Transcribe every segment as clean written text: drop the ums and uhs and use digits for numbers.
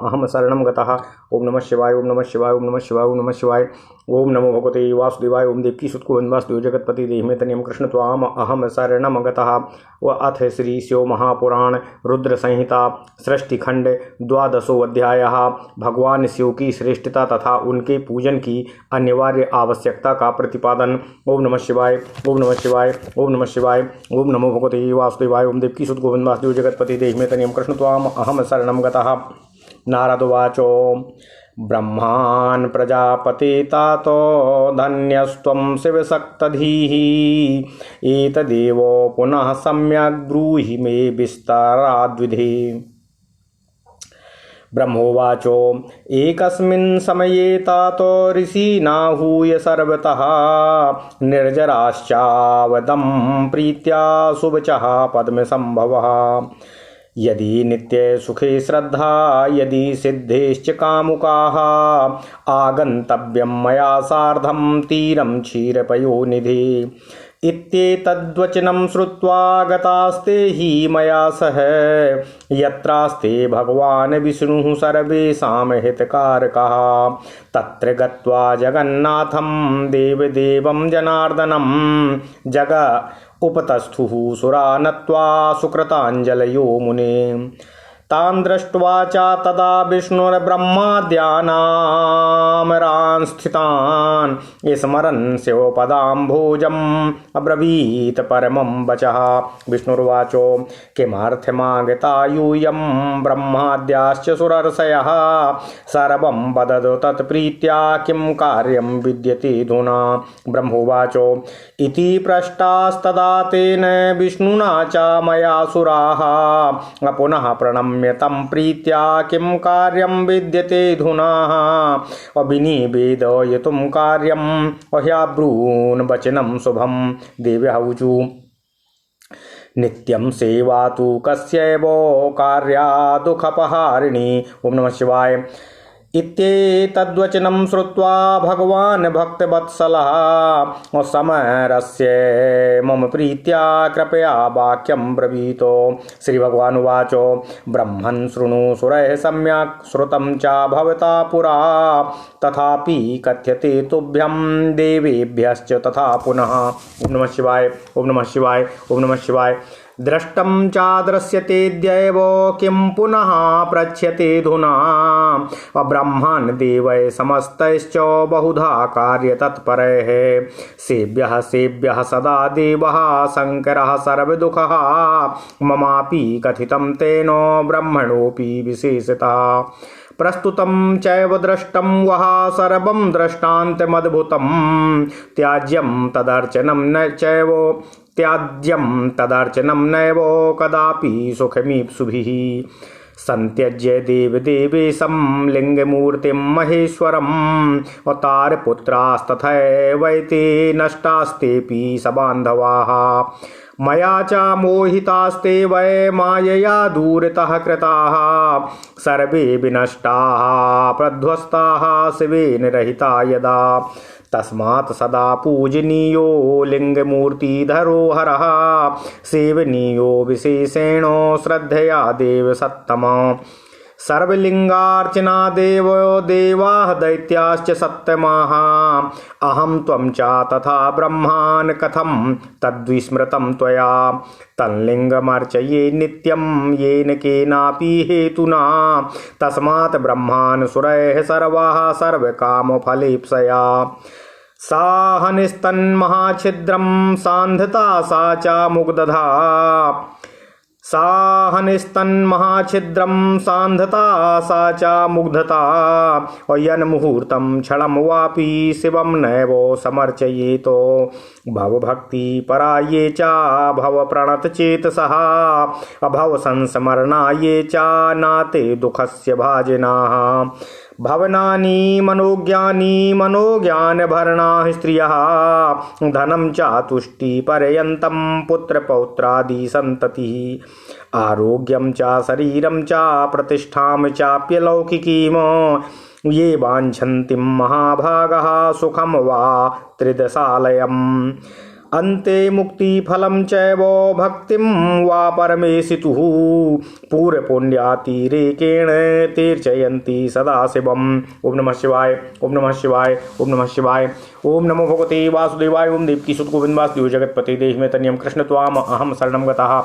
अहम शरणं गतः। ओम नमः शिवाय, ओम नमः शिवाय, ओम नमः शिवाय, ओम नमः शिवाय। ओम नमो भगवते वासुदेवाय। ओम देवकी सुत गोविंद वासुदेव जगतपति देहिमे तनियम कृष्ण त्वाम अहम शरणं गतः। व अथ श्री शिव महापुराण रुद्र संहिता सृष्टिखंड 12वां अध्याय। भगवान शिव की श्रेष्ठता तथा उनके पूजन की अनिवार्य आवश्यकता का प्रतिपादन। ओम नमः शिवाय, ओम नमः शिवाय, ओम नमः शिवाय। ओम नमो भगवते वासुदेवाय। ओम देवकी सुत गोविंद वासुदेव जगतपति देहिमे तनियम कृष्ण त्वाम अहम शरणं गतः। नारद उवाचो ब्रह्मान् प्रजापतितातो धन्यस्त्वं शिवशक्तधीः एतदेव पुनः सम्यग् ब्रूहि मे विस्तराद्विधि। ब्रह्मोवाचो एकस्मिन् समये तातो ऋषीनाहूय सर्वतः निर्जराश्चावदं प्रीत्या शुभचः पद्मसंभवः। यदि नित्ये सुखे श्रद्धा यदि सिद्धेश्च कामुकाः आगन्तव्यं मया सार्धं तीरं क्षीरपयोनिधि। इत्येतद्वचनं श्रुत्वा गतास्ते हि मया सह यत्रास्ते भगवान् विष्णुः सर्वेषां हितकारकः। तत्र गत्वा जगन्नाथं देवदेवं जनार्दनं जग उपतस्थुः सुरा नत्वा सुकृताञ्जलयो मुने। तान् दृष्ट्वा च तदा विष्णुर्ब्रह्माद्यानामरान् स्थितान् स्मरन् शिवपदाम्भोजम् अब्रवीत् परमं वचः। विष्णुर्वाचो किमर्थमागता यूयं ब्रह्माद्याश्च सुरर्षयः सर्वं वदतु तत्प्रीत्या किं कार्यं विद्यते धुना। ब्रह्मोवाचो इति पृष्टास्तदा तेन विष्णुना च मया सुराः पुनः प्रणम्य तं प्रीत्या किं कार्यं विद्यते धुना। अविनिवेदयितुं कार्यं ह्यब्रून् वचनं शुभं। देव्यः ऊचु नित्यं सेवा तु कस्यैव कार्या दुःखपहारिणी। ओम नमः शिवाय। इत्येतद्वचनं श्रुत्वा भगवान् भक्तवत्सलः समरस्य मम प्रीत्या कृपया वाक्यं ब्रवीतो। श्रीभगवानुवाचो ब्रह्मन् शृणु सुरैः सम्यक् श्रुतं च भवता पुरा तथापि कथ्यते तुभ्यं देवेभ्यश्च तथा पुनः। ओम नमः शिवाय, ओम नमः शिवाय, ओम नमः शिवाय। दृष्टं चादृश्यतेऽद्यैव किं पुनः पृच्छ्यते धुना। ब्रह्मान् देवैः समस्तैश्च बहुधा कार्यतत्परैः सेव्यः सेव्यः सदा देवः शङ्करः सर्वदुःखः ममापि कथितं तेन ब्रह्मणोऽपि विशेषतः। प्रस्तुतं चैव दृष्टं वः सर्वं दृष्टान्तमद्भुतं त्याज्यं तदर्चनं न चैव त्याज्यं तदर्चनं नैव कदापि सुखमीप्सुभिः। संत्यज्य देवदेवेशं लिङ्गमूर्तिं महेश्वरम् अवतारपुत्रास्तथैवैते नष्टास्तेऽपि सबान्धवाः। मया च मोहितास्ते वै मायया दूरतः कृताः सर्वे विनष्टाः प्रध्वस्ताः शिवेन रहिता यदा। तस्मात् सदा पूजनीयो लिङ्गमूर्तिधरो हरः सेवनीयो विशेषेण श्रद्धया देव सत्तमा। सर्वलिंगार्चना देवो देवाः दैत्याश्च सत्तमाः अहं त्वं च तथा ब्रह्मान् कथं तद्विस्मृतं त्वया। तल्लिङ्गमर्चये नित्यं येन केनापि हेतुना तस्मात् ब्रह्मान् सुरैः सर्वाः सर्वकामफलेप्सया। साहनिस्तन्महाछिद्रं सान्धता सा च मुग्धधा साहनिस्तन्महाछिद्रं सान्धता सा च मुग्धता यन्मुहूर्तं क्षणं वापि शिवं नैव समर्चयेतो। भवभक्ति परा ये च भवप्रणतचेतसः अभवसंस्मरणा ये च नाते दुःखस्य भाजनाः। भवनानि मनोज्ञानी मनोज्ञानभरणा स्त्रियः धनं च तुष्टिपर्यन्तं पुत्रपौत्रादि सन्ततिः। आरोग्यं च शरीरं च प्रतिष्ठां चाप्यलौकिकीं ये वाञ्छन्ति महाभागः सुखं वा त्रिदशालयम्। अन्ते मुक्तिफलं चैव भक्तिं वा परमेशितुः पूर्वपुण्यातिरेकेण तीर्चयन्ति सदा शिवम्। ओम नमः शिवाय, ओम नमः शिवाय, ओम नमः शिवाय। ओम नमो भगवते वासुदेवाय। ओम देवकी सुत गोविंद वासुदेव जगतपते देहि में तनियम कृष्ण त्वाम अहम शरणं गतः।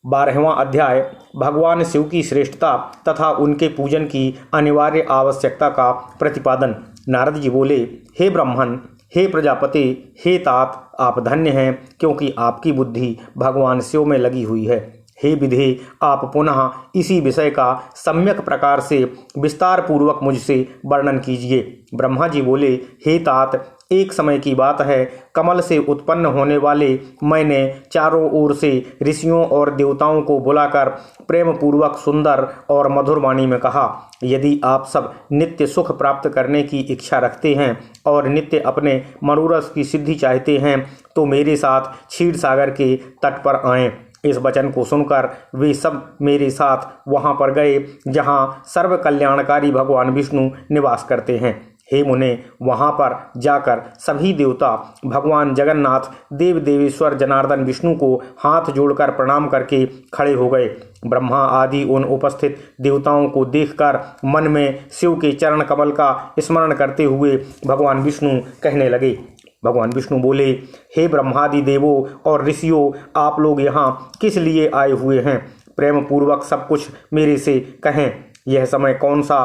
12वां अध्याय भगवान शिव की श्रेष्ठता तथा उनके पूजन की अनिवार्य आवश्यकता का प्रतिपादन। नारद जी बोले, हे ब्राह्मण, हे प्रजापति, हे तात, आप धन्य हैं क्योंकि आपकी बुद्धि भगवान शिव में लगी हुई है। हे विधे, आप पुनः इसी विषय का सम्यक प्रकार से विस्तार पूर्वक मुझसे वर्णन कीजिए। ब्रह्मा जी बोले, हे तात, एक समय की बात है, कमल से उत्पन्न होने वाले मैंने चारों ओर से ऋषियों और देवताओं को बुलाकर प्रेम पूर्वक सुंदर और मधुर वाणी में कहा, यदि आप सब नित्य सुख प्राप्त करने की इच्छा रखते हैं और नित्य अपने मनोरथ की सिद्धि चाहते हैं तो मेरे साथ क्षीर सागर के तट पर आएं। इस वचन को सुनकर वे सब मेरे साथ वहां पर गए जहां सर्व कल्याणकारी भगवान विष्णु निवास करते हैं। हे मुने, वहां पर जाकर सभी देवता भगवान जगन्नाथ देव देवेश्वर जनार्दन विष्णु को हाथ जोड़कर प्रणाम करके खड़े हो गए। ब्रह्मा आदि उन उपस्थित देवताओं को देखकर मन में शिव के चरण कमल का स्मरण करते हुए भगवान विष्णु कहने लगे। भगवान विष्णु बोले, हे ब्रह्मादि देवों और ऋषियों, आप लोग यहाँ किस लिए आए हुए हैं? प्रेम पूर्वक सब कुछ मेरे से कहें। यह समय कौन सा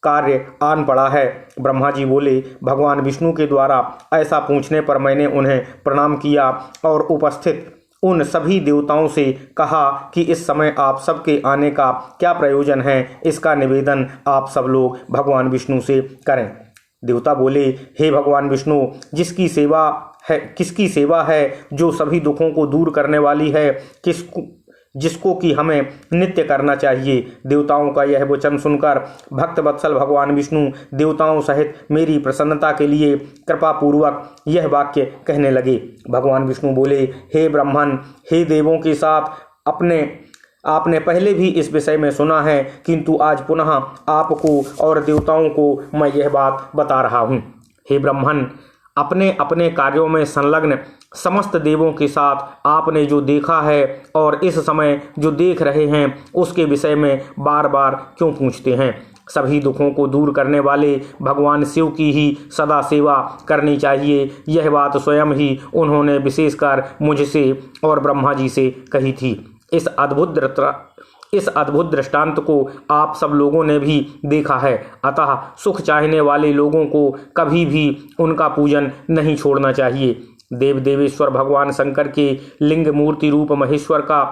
कार्य आन पड़ा है? ब्रह्मा जी बोले, भगवान विष्णु के द्वारा ऐसा पूछने पर मैंने उन्हें प्रणाम किया और उपस्थित उन सभी देवताओं से कहा कि इस समय आप सबके आने का क्या प्रयोजन है, इसका निवेदन आप सब लोग भगवान विष्णु से करें। देवता बोले, हे भगवान विष्णु, किसकी सेवा है जो सभी दुखों को दूर करने वाली है, जिसको कि हमें नित्य करना चाहिए। देवताओं का यह वचन सुनकर भक्त वत्सल भगवान विष्णु देवताओं सहित मेरी प्रसन्नता के लिए कृपा पूर्वक यह वाक्य कहने लगे। भगवान विष्णु बोले, हे ब्राह्मण, हे देवों के साथ आपने पहले भी इस विषय में सुना है, किंतु आज पुनः आपको और देवताओं को मैं यह बात बता रहा हूँ। हे ब्राह्मण, अपने अपने कार्यों में संलग्न समस्त देवों के साथ आपने जो देखा है और इस समय जो देख रहे हैं उसके विषय में बार बार क्यों पूछते हैं? सभी दुखों को दूर करने वाले भगवान शिव की ही सदा सेवा करनी चाहिए। यह बात स्वयं ही उन्होंने विशेषकर मुझसे और ब्रह्मा जी से कही थी। इस अद्भुत दृष्टांत को आप सब लोगों ने भी देखा है। अतः सुख चाहने वाले लोगों को कभी भी उनका पूजन नहीं छोड़ना चाहिए। देव देवेश्वर भगवान शंकर के लिंग मूर्ति रूप महेश्वर का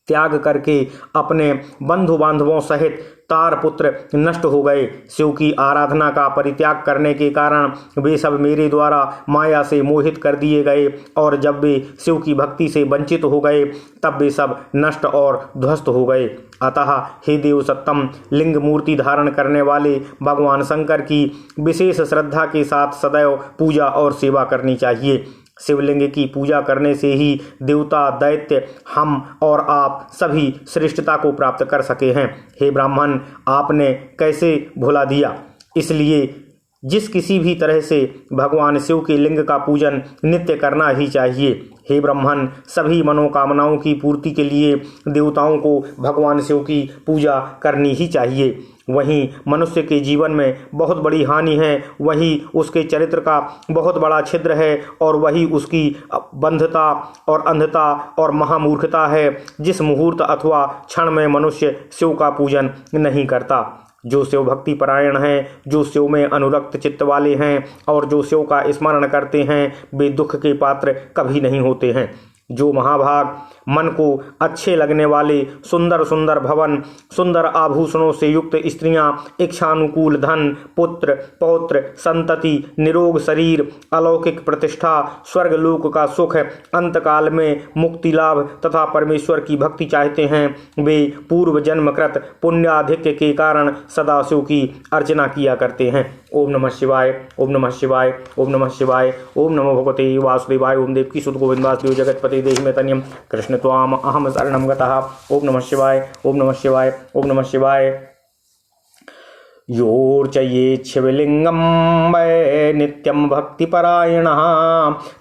त्याग करके अपने बंधु बांधवों सहित तार पुत्र नष्ट हो गए। शिव की आराधना का परित्याग करने के कारण वे सब मेरे द्वारा माया से मोहित कर दिए गए और जब वे शिव की भक्ति से वंचित हो गए तब वे सब नष्ट और ध्वस्त हो गए। अतः हे देव सत्तम, लिंग मूर्ति धारण करने वाले भगवान शंकर की विशेष श्रद्धा के साथ सदैव पूजा और सेवा करनी चाहिए। शिवलिंग की पूजा करने से ही देवता, दैत्य, हम और आप सभी श्रेष्ठता को प्राप्त कर सके हैं। हे ब्राह्मण, आपने कैसे भुला दिया? इसलिए जिस किसी भी तरह से भगवान शिव के लिंग का पूजन नित्य करना ही चाहिए। हे ब्राह्मण, सभी मनोकामनाओं की पूर्ति के लिए देवताओं को भगवान शिव की पूजा करनी ही चाहिए। वहीं मनुष्य के जीवन में बहुत बड़ी हानि है, वही उसके चरित्र का बहुत बड़ा छिद्र है और वही उसकी बंधता और अंधता और महामूर्खता है जिस मुहूर्त अथवा क्षण में मनुष्य शिव का पूजन नहीं करता। जो शिव भक्ति परायण हैं, जो शिव में अनुरक्त चित्त वाले हैं और जो शिव का स्मरण करते हैं, वे दुख के पात्र कभी नहीं होते हैं। जो महाभाग मन को अच्छे लगने वाले सुंदर सुंदर भवन, सुंदर आभूषणों से युक्त स्त्रियां, इच्छानुकूल धन, पुत्र पौत्र, संतति, निरोग शरीर, अलौकिक प्रतिष्ठा, स्वर्गलोक का सुख, अंतकाल में मुक्ति लाभ तथा परमेश्वर की भक्ति चाहते हैं, वे पूर्व जन्मकृत पुण्याधिक्य के कारण सदाशिव की अर्चना किया करते हैं। ओम नमः शिवाय, ओम नमः शिवाय, ओम नमः शिवाय, ओम नमो भगवते वासुदेवाय। ओम देवकी सुत गोविंद वासुदेव जगतपति देहि में तनियम कृष्ण त्वाम अहम शरणं गतः। ओम नमः शिवाय, ओम नमः शिवाय, ओम नमः शिवाय। योर्चये शिवलिंगम वै नित्यं भक्तिपरायणः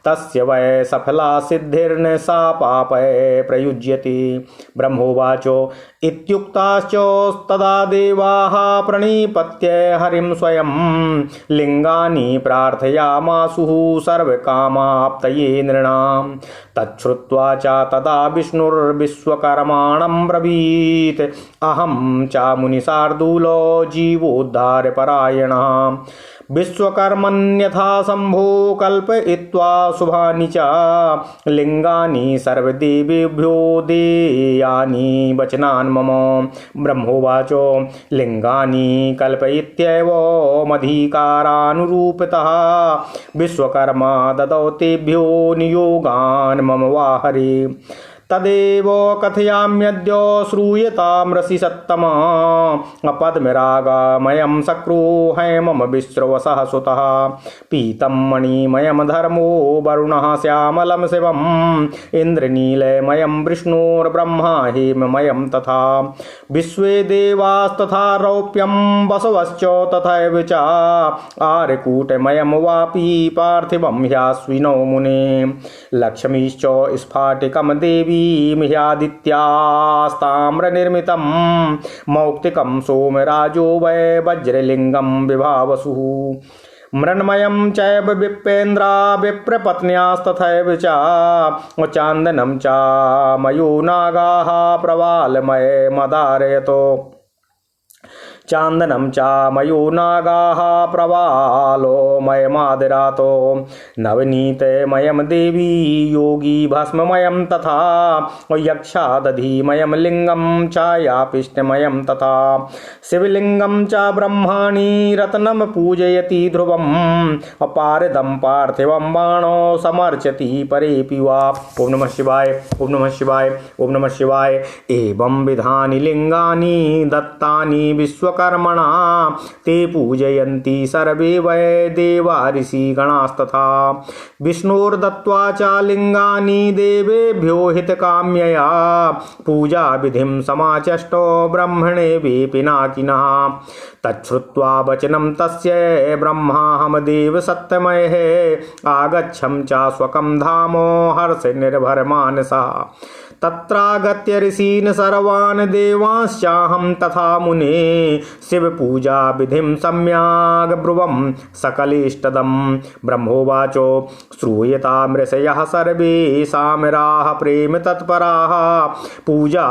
तस्य वै सफला सिद्धिर्न सा पापै प्रयुज्यते। ब्रह्मोवाच इत्युक्ताश्चस्तदा देवाः प्रणिपत्य हरिं स्वयं लिंगानि प्रार्थयामासुः सर्वकामाप्तये नृणाम्। तच्छ्रुत्वा च तदा विष्णुर्विश्वकर्माणं ब्रवीत् अहं च मुनिशार्दूलो जीवोद्धारपरायणः। विश्वकर्मण्यथा शंभो कल्पयित्वा शुभानि च लिंगानि सर्वदेवेभ्यो देयानि वचनान् मम। ब्रह्मोवाच लिंगानि कल्पयित्येव मधिकारानुरूपतः विश्वकर्मा ददौ तेभ्यो नियोगान् मम वा हरे। तदेव कथयाम्यद्य श्रूयतामृषि सत्तमा पद्मरागमयं शक्रो हैमम विश्रवसः सुतः पीतं मणिमयं धर्मो वरुणः श्यामलं शिवम् इन्द्रनीलमयं विष्णुर्ब्रह्मा हेममयं तथा विश्वे देवास्तथा रौप्यं वसवश्च तथैव च आर्यकूटमयं वापि पार्थिवं ह्याश्विनो मुने लक्ष्मीश्च स्फाटिकं देवी ह्यादित्यास्ताम्रनिर्मितं मौक्तिकं सोमराजो वै वज्रलिंगं विभावसुः मृण्मयं चैव विप्रेन्द्रा विप्रपत्न्यास्तथैव च चान्दनं च मयो नागाः प्रवालमय मदारयतो चांदनम चा मयो नागाः प्रवालो मयमादरातो नवनीतमयं देवी योगी भस्ममयं तथा यक्षादधिमयं लिंगं छायापिष्टमयं तथा शिवलिंगं च ब्रह्माणि रत्नं पूजयति ध्रुवम् अपारदं पार्थिवं बाणो समर्चति परेऽपि वा। ओम नमः शिवाय ओम नमः शिवाय ओम नमः शिवाय। एवं विधानि लिंगानि दत्तानि विश्वकर्मणा ते पूजयन्ति सर्वे वै देवा ऋषिगणास्तथा विष्णोर्दत्त्वा च लिंगानि देवेभ्यो हितकाम्यया पूजा विधिं समाचष्टो ब्रह्मणे वे पिनाकिनः। तच्छ्रुत्वा वचनं तस्य ब्रह्माहं देव सत्यमयः आगच्छं च स्वकं धामो हर्ष निर्भरमानसः तत्रागत्य ऋषीन् सर्वान् देवांश्चाहं तथा मुने शिवपूजा विधिं सम्यग् ब्रुवं सकलेष्टदम्। ब्रह्मोवाच श्रूयतामृषयः सर्वेषां राः प्रेम तत्पराः पूजा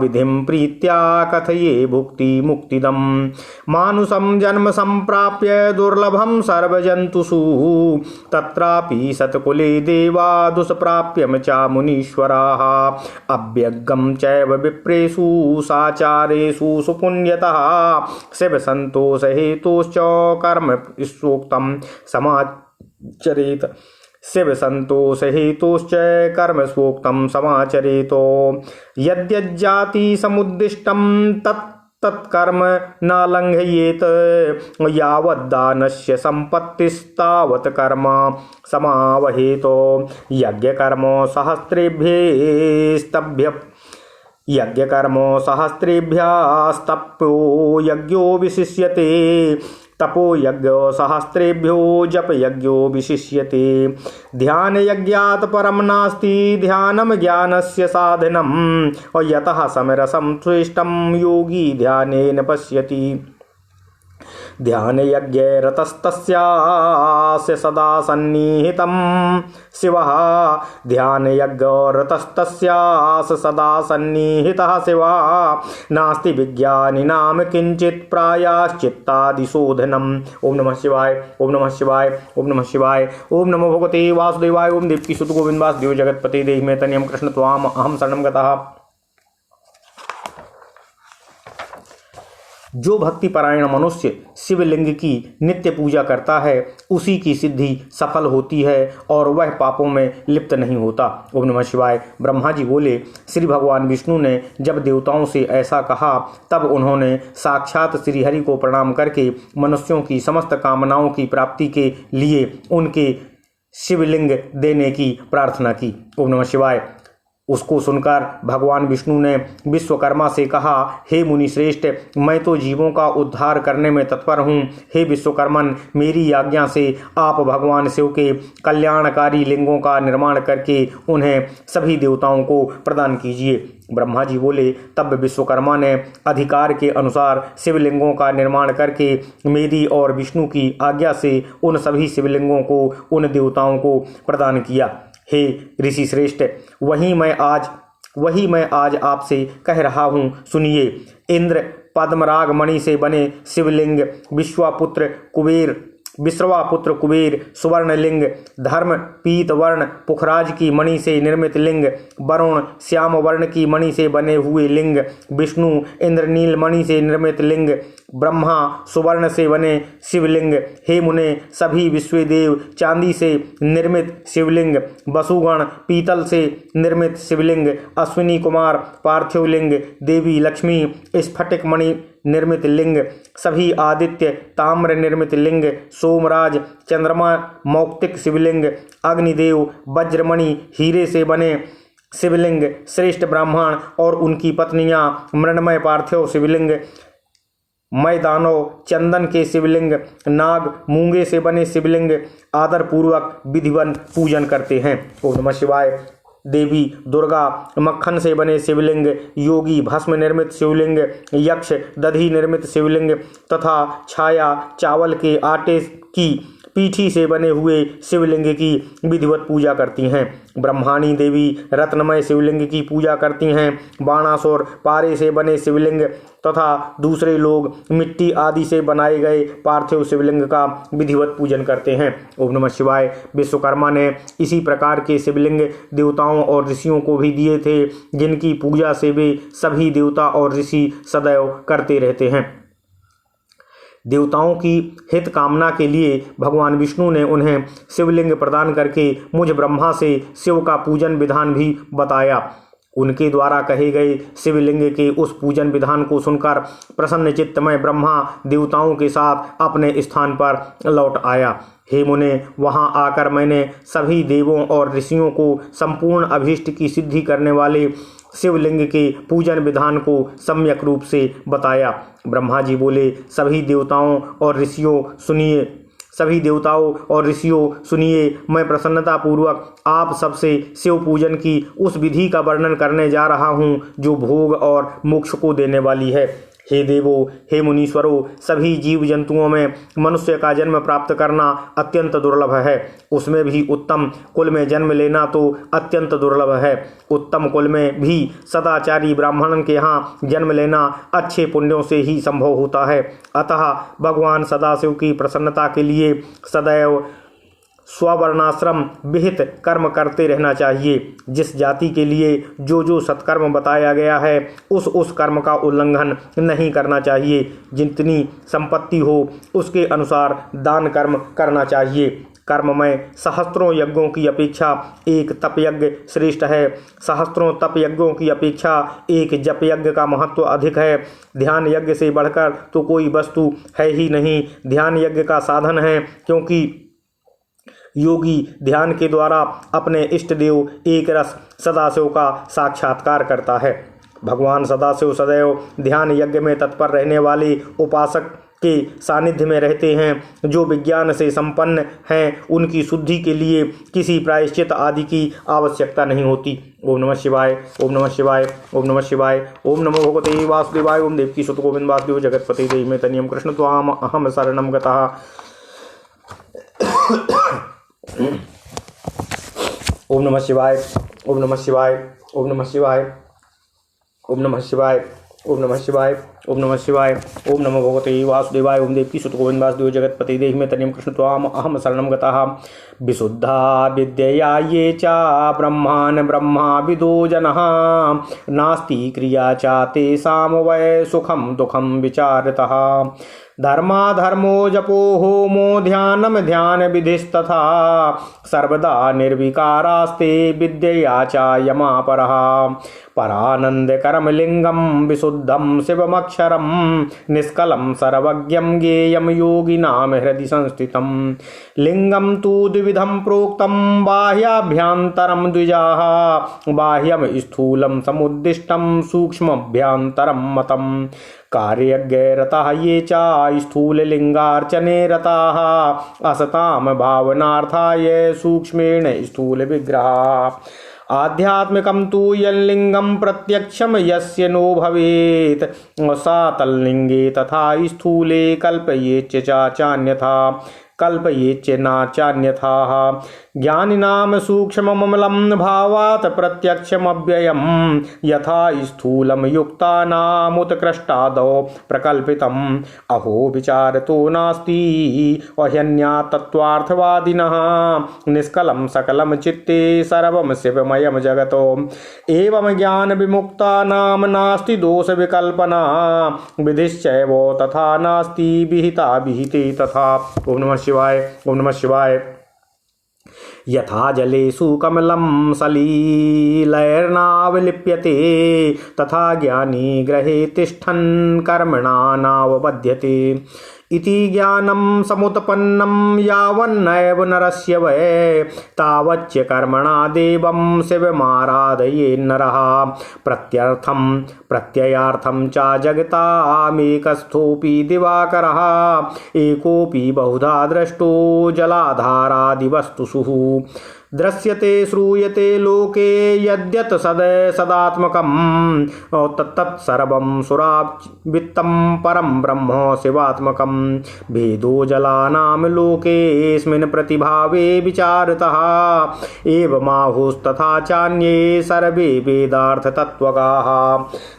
विधिं प्रीत्या कथये भुक्ति मुक्तिदम्। मानुषं जन्म सम्प्राप्य दुर्लभं सर्वजन्तुषु तत्रापि सत्कुले देवा दुष्प्राप्यं च मुनीश्वराः अव्यग्गं चैव विप्रेषु साचारेषु सुपुण्यतः शिवसन्तोषहेतुश्च कर्म सूक्तं समाचरेत शिवसन्तोषहेतुश्च कर्म सूक्तं समाचरेत यद्यज्जाति समुद्दिष्टं तत्कर्म न लङ्घयेत यावद्दानस्य सम्पत्तिस्तावत् कर्म समावहेत यज्ञकर्म सहस्रेभ्यस्तप्यो यज्ञो विशिष्यते तपो यज्ञ सहस्रेभ्यो जप यज्ञो विशिष्यते। ध्यान यज्ञात् परम नास्ति ध्यानं ज्ञानस्य साधनम् यतः समरसं श्रेष्ठं योगी ध्यानेन पश्यति। ध्यान यज्ञ रतस्तस्यास्य सदा सन्निहितं शिवः ध्यान यज्ञ रतस्तस्यास्य सदा सन्निहितः शिवः नास्ति विज्ञानिनां किंचित् प्रायश्चित्तादिशोधनम्। ओम नमः शिवाय ओम नमः शिवाय ओम नमः शिवाय। ओम नमो भगवते वासुदेवाय ओम देवकीसुत गोविंद वासुदेव जगतपते देहि मे तनियं कृष्ण त्वाम अहं शरणं गतः। जो भक्ति परायण मनुष्य शिवलिंग की नित्य पूजा करता है उसी की सिद्धि सफल होती है और वह पापों में लिप्त नहीं होता। ओम नमः शिवाय। ब्रह्मा जी बोले, श्री भगवान विष्णु ने जब देवताओं से ऐसा कहा तब उन्होंने साक्षात श्रीहरि को प्रणाम करके मनुष्यों की समस्त कामनाओं की प्राप्ति के लिए उनके शिवलिंग देने की प्रार्थना की। ओम नमः शिवाय। उसको सुनकर भगवान विष्णु ने विश्वकर्मा से कहा, हे मुनि श्रेष्ठ, मैं तो जीवों का उद्धार करने में तत्पर हूँ। हे विश्वकर्मन, मेरी आज्ञा से आप भगवान शिव के कल्याणकारी लिंगों का निर्माण करके उन्हें सभी देवताओं को प्रदान कीजिए। ब्रह्मा जी बोले, तब विश्वकर्मा ने अधिकार के अनुसार शिवलिंगों का निर्माण करके मेरी और विष्णु की आज्ञा से उन सभी शिवलिंगों को उन देवताओं को प्रदान किया। हे ऋषि श्रेष्ठ, वही मैं आज आपसे कह रहा हूँ, सुनिए। इंद्र पद्मराग मणि से बने शिवलिंग, विश्रवापुत्र कुबेर सुवर्णलिंग, धर्म पीत वर्ण पुखराज की मणि से निर्मित लिंग, वरुण श्याम वर्ण की मणि से बने हुए लिंग, विष्णु इंद्रनील मणि से निर्मित लिंग, ब्रह्मा सुवर्ण से बने शिवलिंग। हे मुने, सभी विश्वदेव चांदी से निर्मित शिवलिंग, वसुगण पीतल से निर्मित शिवलिंग, अश्विनी कुमार पार्थिव लिंग, देवी लक्ष्मी स्फटिक मणि निर्मित लिंग, सभी आदित्य ताम्र निर्मित लिंग, सोमराज चंद्रमा मौक्तिक शिवलिंग, अग्निदेव वज्रमणि हीरे से बने शिवलिंग, श्रेष्ठ ब्राह्मण और उनकी पत्नियां मृण्मय पार्थिव शिवलिंग, मैदानव चंदन के शिवलिंग, नाग मूंगे से बने शिवलिंग आदर पूर्वक विधिवत पूजन करते हैं। ओम नमः शिवाय। देवी दुर्गा मक्खन से बने शिवलिंग, योगी भस्म निर्मित शिवलिंग, यक्ष दधी निर्मित शिवलिंग तथा छाया चावल के आटे की पीठी से बने हुए शिवलिंग की विधिवत पूजा करती हैं। ब्रह्माणी देवी रत्नमय शिवलिंग की पूजा करती हैं। बाणासुर पारे से बने शिवलिंग तथा दूसरे लोग मिट्टी आदि से बनाए गए पार्थिव शिवलिंग का विधिवत पूजन करते हैं। ओम नमः शिवाय। विश्वकर्मा ने इसी प्रकार के शिवलिंग देवताओं और ऋषियों को भी दिए थे, जिनकी पूजा से वे सभी देवता और ऋषि सदैव करते रहते हैं। देवताओं की हित कामना के लिए भगवान विष्णु ने उन्हें शिवलिंग प्रदान करके मुझ ब्रह्मा से शिव का पूजन विधान भी बताया। उनके द्वारा कहे गए शिवलिंग के उस पूजन विधान को सुनकर प्रसन्न चित्तमय ब्रह्मा देवताओं के साथ अपने स्थान पर लौट आया। हे मुने, वहां आकर मैंने सभी देवों और ऋषियों को संपूर्ण अभीष्ट की सिद्धि करने वाले शिवलिंग के पूजन विधान को सम्यक रूप से बताया। ब्रह्मा जी बोले, सभी देवताओं और ऋषियों सुनिए, मैं प्रसन्नता पूर्वक आप सबसे शिव पूजन की उस विधि का वर्णन करने जा रहा हूँ जो भोग और मोक्ष को देने वाली है। हे देवों, हे मुनीश्वरों, सभी जीव जंतुओं में मनुष्य का जन्म प्राप्त करना अत्यंत दुर्लभ है। उसमें भी उत्तम कुल में जन्म लेना तो अत्यंत दुर्लभ है। उत्तम कुल में भी सदाचारी ब्राह्मण के यहाँ जन्म लेना अच्छे पुण्यों से ही संभव होता है। अतः भगवान सदाशिव की प्रसन्नता के लिए सदैव स्ववर्णाश्रम विहित कर्म करते रहना चाहिए। जिस जाति के लिए जो सत्कर्म बताया गया है उस कर्म का उल्लंघन नहीं करना चाहिए। जितनी संपत्ति हो उसके अनुसार दान कर्म करना चाहिए। कर्म में सहस्त्रों यज्ञों की अपेक्षा एक तप यज्ञ श्रेष्ठ है। सहस्त्रों तप यज्ञों की अपेक्षा एक जप यज्ञ का महत्व अधिक है। ध्यान यज्ञ से बढ़कर तो कोई वस्तु है ही नहीं। ध्यान यज्ञ का साधन है, क्योंकि योगी ध्यान के द्वारा अपने इष्ट देव एक रस सदाशिव का साक्षात्कार करता है। भगवान सदाशिव सदैव ध्यान यज्ञ में तत्पर रहने वाले उपासक के सानिध्य में रहते हैं। जो विज्ञान से संपन्न हैं, उनकी शुद्धि के लिए किसी प्रायश्चित आदि की आवश्यकता नहीं होती। ओम नमः शिवाय। ओम नमः शिवाय। ओम नमः शिवाय। ओम नमो भगवते वासुदेवाय। ओम देवकी सुत गोविंद वासुदेव जगतपते देहि मे तनियम कृष्ण त्वाम अहम शरणम गतः। ओम नमः शिवाय। ओम नमः शिवाय। ओम नमः शिवाय। ओम नमः शिवाय। ओम नमः शिवाय। ओम नमः शिवाय। ओम नमो भगवते वासुदेवाय। ओम देवकी सुत गोविंद वासुदेव जगतपते देहि मे तनियम कृष्ण त्वाम अहम शरणम गतः। विशुद्धा विद्यया ये चा ब्रह्मान् ब्रह्मा विदो जनः नास्ति क्रिया चा तेषां वै सुखम दुखम विचारतः। धर्माधर्मो जपो होमो ध्यानम ध्यान विधिस्तथा सर्वदा निर्विकारास्ते विद्यया च यमापरः। परानंद करम लिंगम विशुद्धम शिवमक्षरम् एकाक्षरम निष्कलम सर्वज्ञम ज्ञेयम योगिनाम हृदि संस्थितम। लिंगम तु द्विविधम प्रोक्तम बाह्याभ्यंतरम द्विजाः बाह्यम स्थूलम समुद्दिष्टम सूक्ष्मभ्यंतरम मतम। कार्यज्ञरतः ये च स्थूललिंगार्चने रताः असताम भावनार्थाय सूक्ष्मेण स्थूल विग्रह। आध्यात्मिकं तु यल्लिंगं प्रत्यक्षं यस्य नो भवेत् सा तल्लिंगे तथा स्थूले कल्पयेच्च चान्यथा कल्पयेच्च नाचान्यथा। ज्ञानिनां सूक्ष्मममलं भावात् प्रत्यक्षमव्ययं यथा स्थूलं युक्तानामुत्कृष्टादौ प्रकल्पितम्। अहो विचारतो नास्ति अह्यन्यात् तत्त्वार्थवादिनः निष्कलं सकलं चित्ते सर्वं शिवमयं जगतो। एवं ज्ञान विमुक्तानां नास्ति दोष विकल्पना विधिश्चैव तथा नास्ति विहिता विहिते तथा। ओम नमः शिवाय ओम नमः शिवाय। यथा जलेषु कमलं सलिलैर्नावलिप्यते तथा ज्ञानी ग्रहे तिष्ठन् कर्मणा नावबध्यते। इति ज्ञानं समुत्पन्नं यावन्नैव नरस्य वै तावच्च कर्मणा देवं शिवमाराधये नरः। प्रत्यर्थं प्रत्ययार्थं च जगतामेकस्थोऽपि दिवाकरः एकोऽपि बहुधा दृष्टो जलाधारादिवस्तुषु। दृश्यते श्रूयते लोके यद्यत् सदात्मकं तत्तत्सर्वं सुरावित्तं परं ब्रह्म शिवात्मकं। भेदो जलानां लोकेऽस्मिन् प्रतिभावे विचारतः एवमाहुस्तथा चान्ये सर्वे वेदार्थतत्त्वगाः।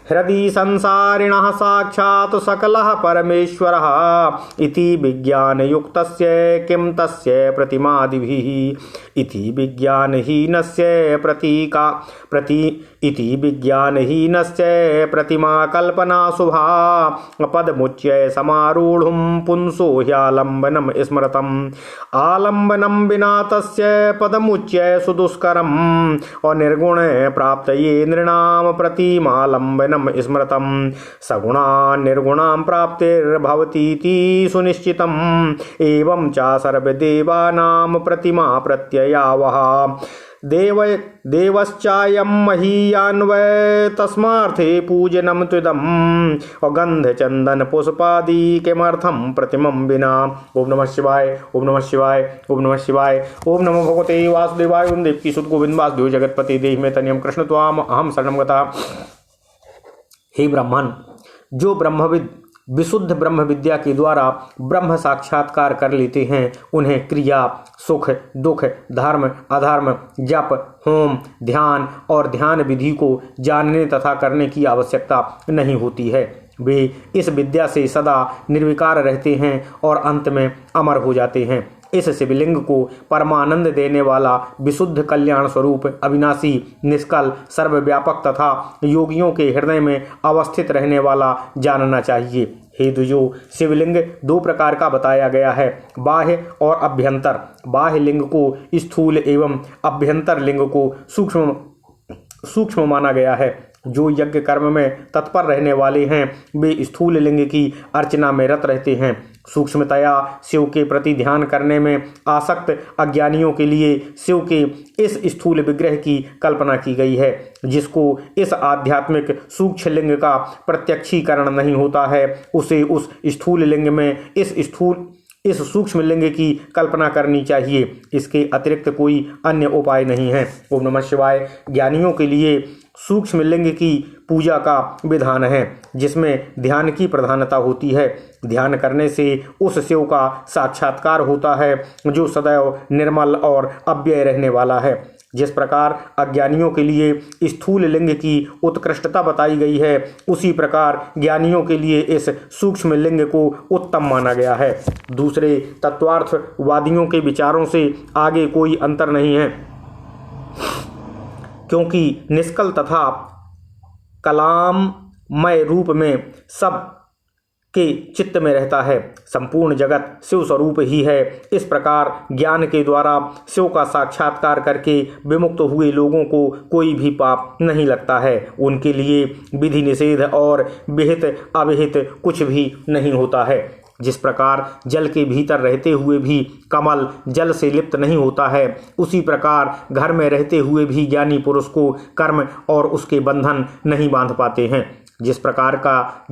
हृदि संसारिणः साक्षात् सकलः परमेश्वरः इति विज्ञानयुक्तस्य किं तस्य प्रतिमादिभिः। इति विज्ञानहीनस्य प्रतिमा कल्पना शुभा पदमुच्य समारूढुं पुंसो ह्यालम्बनं स्मृतम्। आलम्बनं विना तस्य पदमुच्य सुदुष्करम् अनिर्गुण प्राप्तये नृणां प्रतिमालम्बनं स्मृतम्। सगुणा निर्गुणां प्राप्तिर्भवतीति सुनिश्चितम्। एवं च सर्वदेवानां प्रतिमा प्रत्ययावः। देवश्चायं महीयान्वय तस्मार्थे पूजनं त्विदम् गंध चंदन पुष्पादि किमर्थं प्रतिमं विना। ओम नमः शिवाय ओम नमः शिवाय ओम नमः शिवाय। ओम नमो भगवते वासुदेवाय। ओम देवकी सुत गोविंद वासुदेव जगतपति देहि में तनियम कृष्ण त्वाम अहम शरणं गता। हे ब्राह्मण, जो ब्रह्मविद विशुद्ध ब्रह्म विद्या के द्वारा ब्रह्म साक्षात्कार कर लेते हैं उन्हें क्रिया सुख दुख धर्म अधर्म जप होम ध्यान और ध्यान विधि को जानने तथा करने की आवश्यकता नहीं होती है। वे इस विद्या से सदा निर्विकार रहते हैं और अंत में अमर हो जाते हैं। इस शिवलिंग को परमानंद देने वाला विशुद्ध कल्याण स्वरूप अविनाशी निष्कल सर्वव्यापक तथा योगियों के हृदय में अवस्थित रहने वाला जानना चाहिए। हे द्विजो, शिवलिंग दो प्रकार का बताया गया है, बाह्य और अभ्यंतर। बाह्य लिंग को स्थूल एवं अभ्यंतर लिंग को सूक्ष्म माना गया है। जो यज्ञ कर्म में तत्पर रहने वाले हैं वे स्थूल लिंग की अर्चना में रत रहते हैं। सूक्ष्मतया शिव के प्रति ध्यान करने में आसक्त अज्ञानियों के लिए शिव के इस स्थूल विग्रह की कल्पना की गई है, जिसको इस आध्यात्मिक सूक्ष्म लिंग का प्रत्यक्षीकरण नहीं होता है उसे उस स्थूल लिंग में इस सूक्ष्म लिंग की कल्पना करनी चाहिए। इसके अतिरिक्त कोई अन्य उपाय नहीं है। ओम नमः शिवाय। ज्ञानियों के लिए सूक्ष्म लिंग की पूजा का विधान है जिसमें ध्यान की प्रधानता होती है। ध्यान करने से उस शिव का साक्षात्कार होता है जो सदैव निर्मल और अव्यय रहने वाला है। जिस प्रकार अज्ञानियों के लिए स्थूल लिंग की उत्कृष्टता बताई गई है उसी प्रकार ज्ञानियों के लिए इस सूक्ष्म लिंग को उत्तम माना गया है। दूसरे तत्वार्थवादियों के विचारों से आगे कोई अंतर नहीं है, क्योंकि निष्कल तथा कलाममय रूप में सब के चित्त में रहता है। संपूर्ण जगत शिव स्वरूप ही है। इस प्रकार ज्ञान के द्वारा शिव का साक्षात्कार करके विमुक्त हुए लोगों को कोई भी पाप नहीं लगता है। उनके लिए विधि निषेध और विहित अविहित कुछ भी नहीं होता है। जिस प्रकार जल के भीतर रहते हुए भी कमल जल से लिप्त नहीं होता है, उसी प्रकार घर में रहते हुए भी ज्ञानी पुरुष को कर्म और उसके बंधन नहीं बांध पाते हैं। इस प्रकार का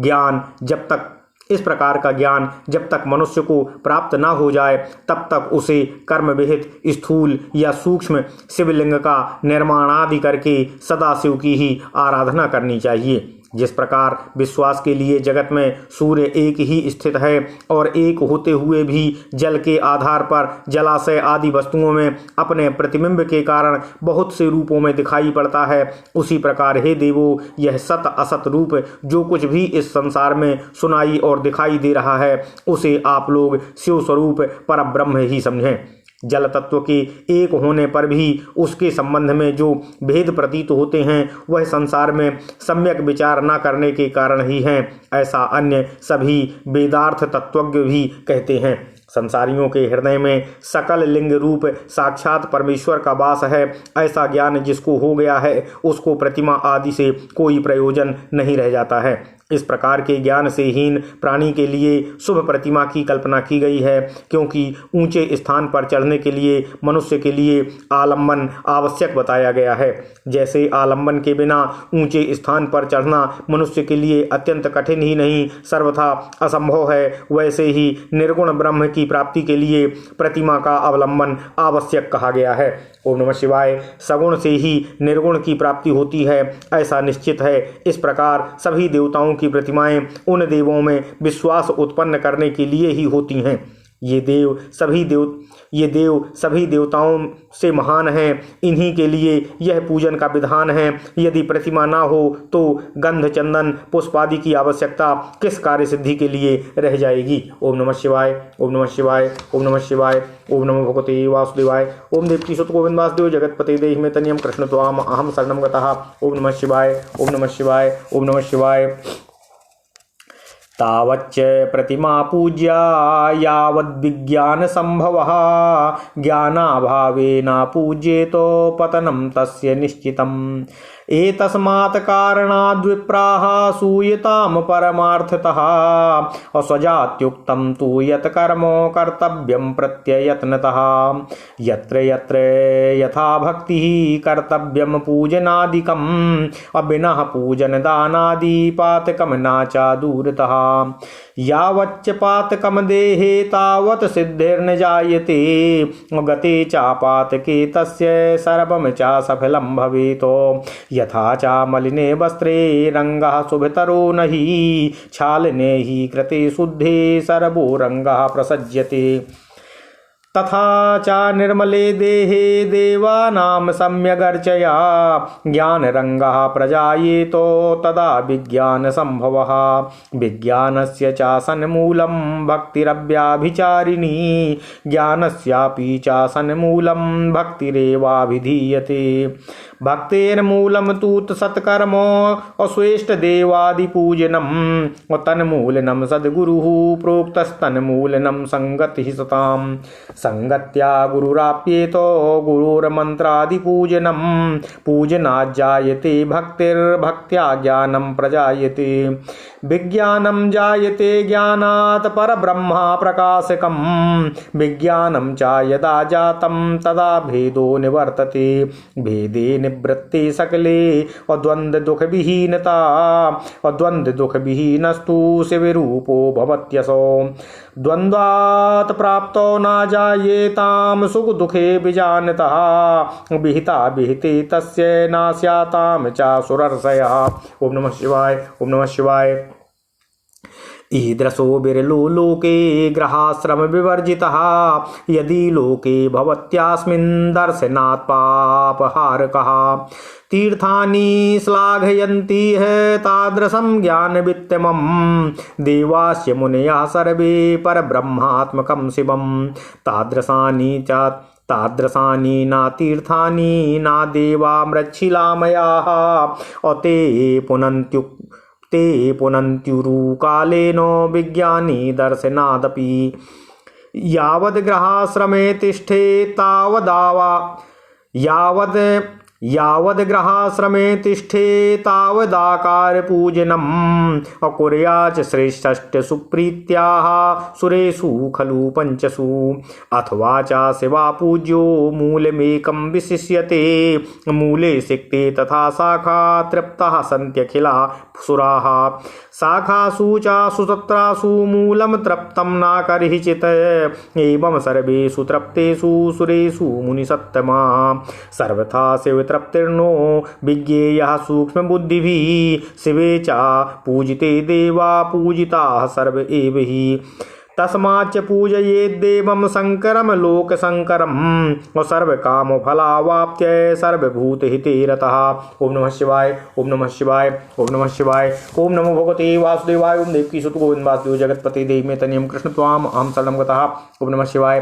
ज्ञान जब तक मनुष्य को प्राप्त न हो जाए तब तक उसे कर्म विहित स्थूल या सूक्ष्म शिवलिंग का निर्माण आदि करके सदाशिव की ही आराधना करनी चाहिए। जिस प्रकार विश्वास के लिए जगत में सूर्य एक ही स्थित है और एक होते हुए भी जल के आधार पर जलाशय आदि वस्तुओं में अपने प्रतिबिंब के कारण बहुत से रूपों में दिखाई पड़ता है, उसी प्रकार हे देवो, यह सत असत रूप जो कुछ भी इस संसार में सुनाई और दिखाई दे रहा है उसे आप लोग शिव स्वरूप परब्रह्म ही समझें। जल तत्व के एक होने पर भी उसके संबंध में जो भेद प्रतीत होते हैं वह संसार में सम्यक विचार न करने के कारण ही हैं, ऐसा अन्य सभी वेदार्थ तत्वज्ञ भी कहते हैं। संसारियों के हृदय में सकल लिंग रूप साक्षात परमेश्वर का वास है, ऐसा ज्ञान जिसको हो गया है उसको प्रतिमा आदि से कोई प्रयोजन नहीं रह जाता है। इस प्रकार के ज्ञान से हीन प्राणी के लिए शुभ प्रतिमा की कल्पना की गई है, क्योंकि ऊंचे स्थान पर चढ़ने के लिए मनुष्य के लिए आलम्बन आवश्यक बताया गया है। जैसे आलम्बन के बिना ऊंचे स्थान पर चढ़ना मनुष्य के लिए अत्यंत कठिन ही नहीं सर्वथा असंभव है, वैसे ही निर्गुण ब्रह्म की प्राप्ति के लिए प्रतिमा का अवलंबन आवश्यक कहा गया है। ओम नमः शिवाय। सगुण से ही निर्गुण की प्राप्ति होती है, ऐसा निश्चित है। इस प्रकार सभी देवताओं की प्रतिमाएं उन देवों में विश्वास उत्पन्न करने के लिए ही होती हैं। ये देव सभी देवताओं से महान हैं, इन्हीं के लिए यह पूजन का विधान है। यदि प्रतिमा ना हो तो गंध चंदन पुष्प आदि की आवश्यकता किस कार्य सिद्धि के लिए रह जाएगी। ओम नमः शिवाय। ओम नमः शिवाय। ओम नमः शिवाय। ओम नमो भगवते वासुदेवाय। ओम देवकी सुत गोविंद वासुदेव जगतपते देहि मे तनियम कृष्ण त्वाम अहम शरणं गतः। ओम नमः शिवाय। ओम नमः शिवाय। ओम नमः शिवाय। तावच्च प्रतिमा पूज्या यावद्विज्ञान संभवः ज्ञानाभावेन पूज्येतो पतनं तस्य निश्चितम्। एतस्मात् कारणाद् विप्राः सूयतां परमार्थतः अस्वजात्युक्तं तु यत् कर्म कर्तव्यं प्रत्ययत्नतः। यत्र यत्र यथा भक्तिः कर्तव्यं पूजनादिकम् अविनः पूजन दानादि पातकं नाचा दूरतः। यावच्च पातकं देहे तावत् सिद्धिर्न जायते गते चापातके तस्य सर्वं च सफलं भवेत्। यथा च मलिने वस्त्रे रंगः शुभतरो नहि क्षालने हि कृते शुद्धे सर्वो रंगः प्रसज्यते। तथा च निर्मले देहे देवानां सम्यगर्चया ज्ञानरंगः प्रजायेतो तदा विज्ञान संभवः। विज्ञानस्य च सन्मूलं भक्तिरव्याभिचारिणी ज्ञानस्यापि च सन्मूलं भक्तिरेवाभिधीयते। भक्तेर्मूलं तु सत्कर्म अस्वेष्ट देवादि पूजनम तन्मूलनम सद्गुरुः प्रोक्तस्तन्मूलनम संगति सताम्। संगत्या गुरुराप्येतो गुरुर्मन्त्रादि पूजनम पूजनाज्जायते भक्तिर्भक्त्या ज्ञानं प्रजायते। विज्ञानं जायते ज्ञानात् परब्रह्मा प्रकाशकं विज्ञानं च यदा जातं तदा भेदो निवर्तते। भेदे निवृत्ते सकले अद्वन्द्व दुख विहीनता अद्वन्द्व दुख विहीनस्तु शिवरूपो भवत्यसो। द्वन्द्वात् प्राप्तो न जायेतां सुख दुखे विजानतः विहिता विहिते तस्य नास्यातां च सुरर्षयः। ओम नमः शिवाय। ओम नमः शिवाय। ईदृशो बिरलो लोके ग्रहाश्रम विवर्जितः यदि लोके भवत्यास्मिन् दर्शनात् पापहारकः। तीर्थानि श्लाघयन्ति है तादृशं ज्ञानवित्तमं देवास्य मुनयः सर्वे परब्रह्मात्मकं शिवं। तादृशानि न तीर्थानि न देवा मृच्छिलामयाः अते ते पुनन्त्युरु कालेन विज्ञानी दर्शनादपि यावद्ग्रहाश्रमे तिष्ठे यावद्ग्रहाश्रमे तिष्ठे तावदाकार पूजनम् अकुर्याच श्रेष्ठश्च सुप्रीत्याः सुरेषु खलु पंचसु अथवा च शिवा पूज्यो मूलमेकं विशिष्यते मूले सिक्ते तथा शाखा तृप्ताः सन्त्यखिला सुराः शाखासु च सुतत्रासु मूलं तृप्तं न कर्हिचित् एवं सर्वेषु तृप्तेषु सुरेषु मुनिसत्तमा सर्वथा शिवतृप्तिर्नो विज्ञेयः सूक्ष्मबुद्धिभिः शिवे च पूजिते देवा पूजिताः सर्व एव हि तस्माच्च पूजयेद्देवं शंकरं लोकशंकरं सर्वकामफलावाप्त्यै सर्वभूतहिते रतः। ओम नमः शिवाय, ओम नमः शिवाय, ओम नमः शिवाय, ओम नमो भगवते वासुदेवाय, ओम देवकी सुत गोविंद वासुदेव जगतपते देहि में तनियम कृष्ण त्वाम अहं शरणं गतः। ओम नमः शिवाय।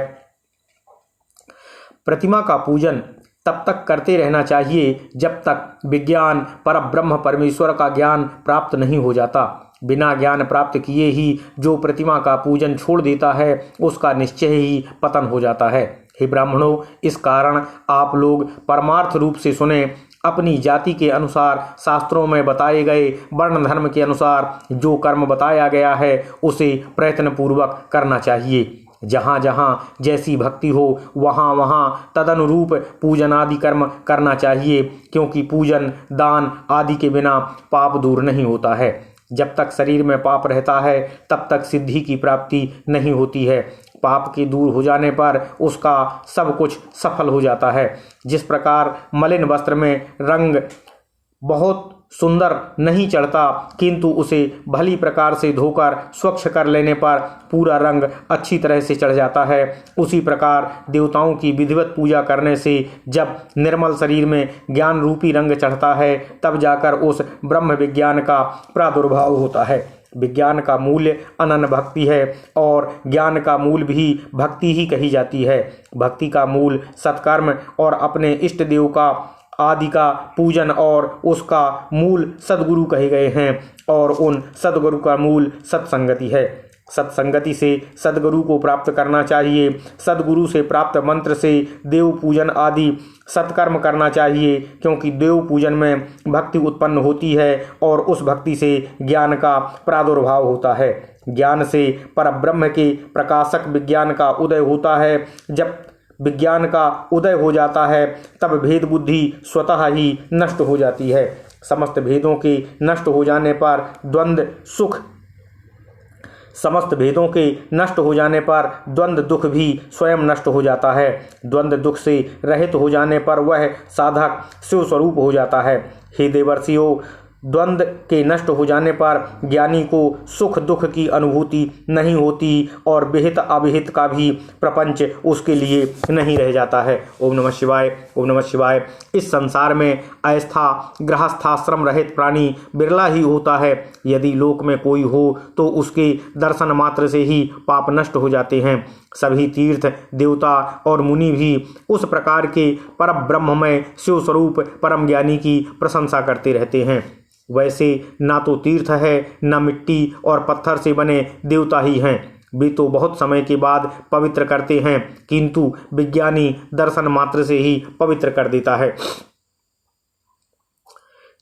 प्रतिमा का पूजन तब तक करते रहना चाहिए जब तक विज्ञान परब्रह्म परमेश्वर का ज्ञान प्राप्त नहीं हो जाता। बिना ज्ञान प्राप्त किए ही जो प्रतिमा का पूजन छोड़ देता है उसका निश्चय ही पतन हो जाता है। हे ब्राह्मणों, इस कारण आप लोग परमार्थ रूप से सुने। अपनी जाति के अनुसार शास्त्रों में बताए गए वर्ण धर्म के अनुसार जो कर्म बताया गया है उसे प्रयत्न पूर्वक करना चाहिए। जहाँ जहाँ जैसी भक्ति हो वहाँ वहाँ तदनुरूप पूजन आदि कर्म करना चाहिए, क्योंकि पूजन दान आदि के बिना पाप दूर नहीं होता है। जब तक शरीर में पाप रहता है तब तक सिद्धि की प्राप्ति नहीं होती है। पाप के दूर हो जाने पर उसका सब कुछ सफल हो जाता है। जिस प्रकार मलिन वस्त्र में रंग बहुत सुंदर नहीं चढ़ता, किंतु उसे भली प्रकार से धोकर स्वच्छ कर लेने पर पूरा रंग अच्छी तरह से चढ़ जाता है, उसी प्रकार देवताओं की विधिवत पूजा करने से जब निर्मल शरीर में ज्ञान रूपी रंग चढ़ता है तब जाकर उस ब्रह्म विज्ञान का प्रादुर्भाव होता है। विज्ञान का मूल्य अनन्य भक्ति है और ज्ञान का मूल भी भक्ति ही कही जाती है। भक्ति का मूल सत्कर्म और अपने इष्ट देव का आदि का पूजन और उसका मूल सद्गुरु कहे गए हैं और उन सद्गुरु का मूल सत्संगति है। सत्संगति से सद्गुरु को प्राप्त करना चाहिए। सद्गुरु से प्राप्त मंत्र से देव पूजन आदि सत्कर्म करना चाहिए, क्योंकि देव पूजन में भक्ति उत्पन्न होती है और उस भक्ति से ज्ञान का प्रादुर्भाव होता है। ज्ञान से परब्रह्म के प्रकाशक विज्ञान का उदय होता है। जब विज्ञान का उदय हो जाता है तब भेद बुद्धि स्वतः ही नष्ट हो जाती है। समस्त भेदों के नष्ट हो जाने पर समस्त भेदों के नष्ट हो जाने पर द्वंद्व दुख भी स्वयं नष्ट हो जाता है। द्वंद्व दुख से रहित हो जाने पर वह साधक शिव स्वरूप हो जाता है। हे देवर्षियों, द्वंद्व के नष्ट हो जाने पर ज्ञानी को सुख दुख की अनुभूति नहीं होती और विहित अविहित का भी प्रपंच उसके लिए नहीं रह जाता है। ओम नमः शिवाय, ओम नमः शिवाय। इस संसार में अवस्था गृहस्थाश्रम रहित प्राणी बिरला ही होता है। यदि लोक में कोई हो तो उसके दर्शन मात्र से ही पाप नष्ट हो जाते हैं। सभी तीर्थ देवता और मुनि भी उस प्रकार के परम ब्रह्ममय शिव स्वरूप परम ज्ञानी की प्रशंसा करते रहते हैं। वैसे ना तो तीर्थ है न मिट्टी और पत्थर से बने देवता ही हैं। वे तो बहुत समय के बाद पवित्र करते हैं, किंतु विज्ञानी दर्शन मात्र से ही पवित्र कर देता है।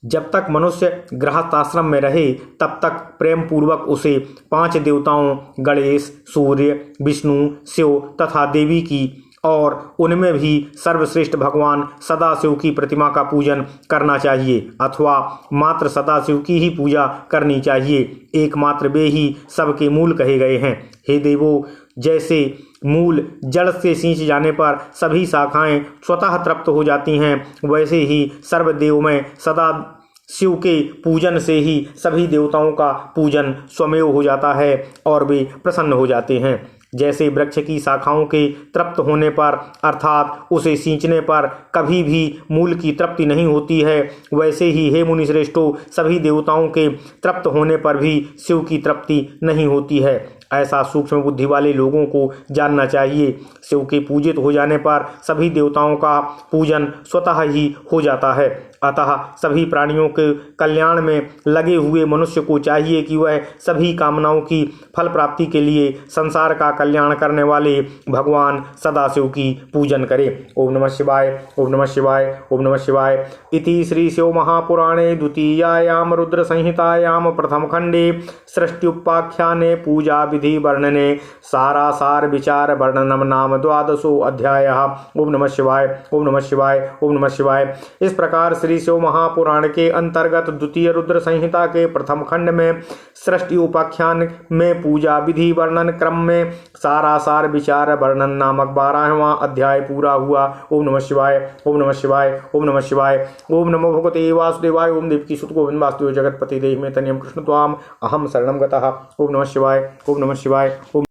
जब तक मनुष्य गृहस्थाश्रम में रहे तब तक प्रेम पूर्वक उसे 5 देवताओं गणेश, सूर्य, विष्णु, शिव तथा देवी की और उनमें भी सर्वश्रेष्ठ भगवान सदाशिव की प्रतिमा का पूजन करना चाहिए अथवा मात्र सदाशिव की ही पूजा करनी चाहिए। एकमात्र वे ही सबके मूल कहे गए हैं। हे देवों, जैसे मूल जड़ से सींच जाने पर सभी शाखाएं स्वतः तृप्त हो जाती हैं, वैसे ही सर्वदेव में सदा शिव के पूजन से ही सभी देवताओं का पूजन स्वमेव हो जाता है और वे प्रसन्न हो जाते हैं। जैसे वृक्ष की शाखाओं के तृप्त होने पर अर्थात उसे सींचने पर कभी भी मूल की तृप्ति नहीं होती है, वैसे ही हे मुनि श्रेष्ठों, सभी देवताओं के तृप्त होने पर भी शिव की तृप्ति नहीं होती है। ऐसा सूक्ष्म बुद्धि वाले लोगों को जानना चाहिए। शिव के पूजित हो जाने पर सभी देवताओं का पूजन स्वतः ही हो जाता है। अतः सभी प्राणियों के कल्याण में लगे हुए मनुष्य को चाहिए कि वह सभी कामनाओं की फल प्राप्ति के लिए संसार का कल्याण करने वाले भगवान सदाशिव की पूजन करे। ओम नमः शिवाय, ओम नमः शिवाय, ओम नमः शिवाय। इति श्री शिव महापुराणे द्वितीयायाम रुद्र संहितायाम प्रथम खंडे सृष्टि उपाख्याने पूजा विधि वर्णने सारासार विचार वर्णनम नाम द्वादशो अध्यायः। ओम नमः शिवाय, ओम नमः शिवाय, ओम नमः शिवाय। इस प्रकार श्री शिव महापुराण के अंतर्गत द्वितीय रुद्र संहिता के प्रथम खंड में सृष्टि उपाख्यान में पूजा विधि वर्णन क्रम में सारासार विचार वर्णन नामक 12वां अध्याय पूरा हुआ। ओम नमः शिवाय, ओम नमः शिवाय, ओम नमः शिवाय। ओम नमो भगवते वासुदेवाय। ओम देवकी सुत गोविंद वासुदेव जगतपति देहि में तनियम कृष्ण त्वाम अहम शरणम गतः। ओम नमः शिवाय, ओम नमः शिवाय, ओम